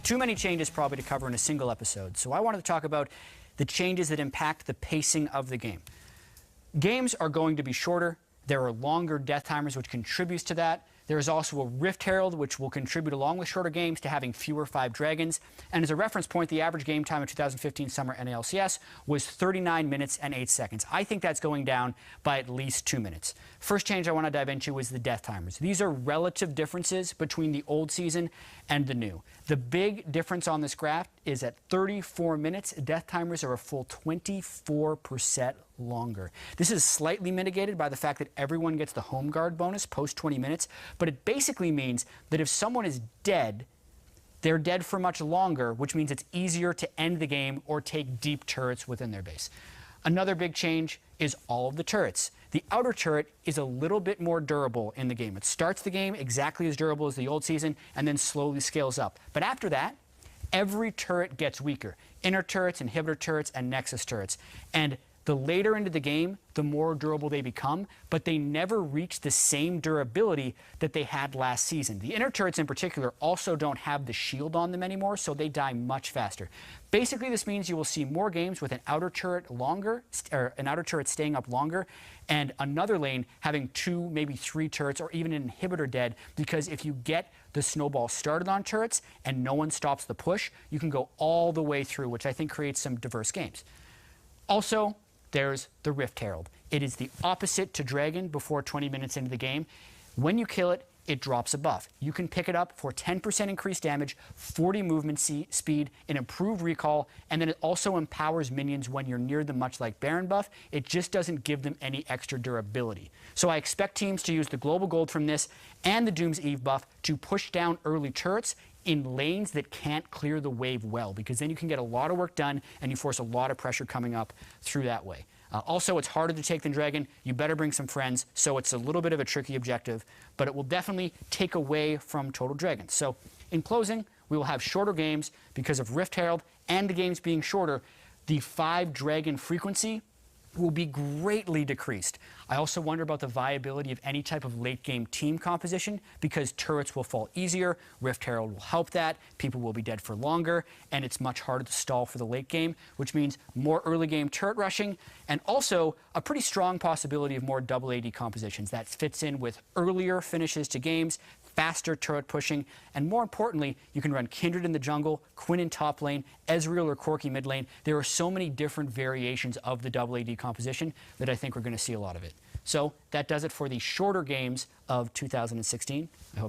Too many changes probably to cover in a single episode, so I wanted to talk about the changes that impact the pacing of the game. Games are going to be shorter. There are longer death timers, which contributes to that. There is also a Rift Herald, which will contribute, along with shorter games, to having fewer 5 dragons. And as a reference point, the average game time of 2015 Summer NALCS was 39 minutes and 8 seconds. I think that's going down by at least 2 minutes. First change I want to dive into is the death timers. These are relative differences between the old season and the new. The big difference on this graph is at 34 minutes, death timers are a full 24% longer. This is slightly mitigated by the fact that everyone gets the home guard bonus post 20 minutes, but it basically means that if someone is dead, they're dead for much longer, which means it's easier to end the game or take deep turrets within their base. Another big change is all of the turrets. The outer turret is a little bit more durable in the game. It starts the game exactly as durable as the old season and then slowly scales up. But after that, every turret gets weaker. Inner turrets, inhibitor turrets, and nexus turrets. And the later into the game, the more durable they become, but they never reach the same durability that they had last season. The inner turrets in particular also don't have the shield on them anymore, so they die much faster. Basically, this means you will see more games with an outer turret longer, or an outer turret staying up longer, and another lane having 2, maybe 3 turrets, or even an inhibitor dead, because if you get the snowball started on turrets and no one stops the push, you can go all the way through, which I think creates some diverse games. Also, there's the Rift Herald. It is the opposite to Dragon before 20 minutes into the game. When you kill it, it drops a buff. You can pick it up for 10% increased damage, 40 movement speed, an improved recall, and then it also empowers minions when you're near them, much like Baron buff. It just doesn't give them any extra durability. So I expect teams to use the Global Gold from this and the Doom's Eve buff to push down early turrets in lanes that can't clear the wave well, because then you can get a lot of work done and you force a lot of pressure coming up through that way. Also, it's harder to take than Dragon. You better bring some friends, so it's a little bit of a tricky objective, but it will definitely take away from Total Dragon. So in closing, we will have shorter games because of Rift Herald and the games being shorter. The 5 dragon frequency will be greatly decreased. I also wonder about the viability of any type of late game team composition, because turrets will fall easier, Rift Herald will help that, people will be dead for longer, and it's much harder to stall for the late game, which means more early game turret rushing, and also a pretty strong possibility of more double AD compositions. That fits in with earlier finishes to games, faster turret pushing, and more importantly, you can run Kindred in the jungle, Quinn in top lane, Ezreal or Corki mid lane. There are so many different variations of the double AD composition that I think we're going to see a lot of it. So that does it for the shorter games of 2016. I hope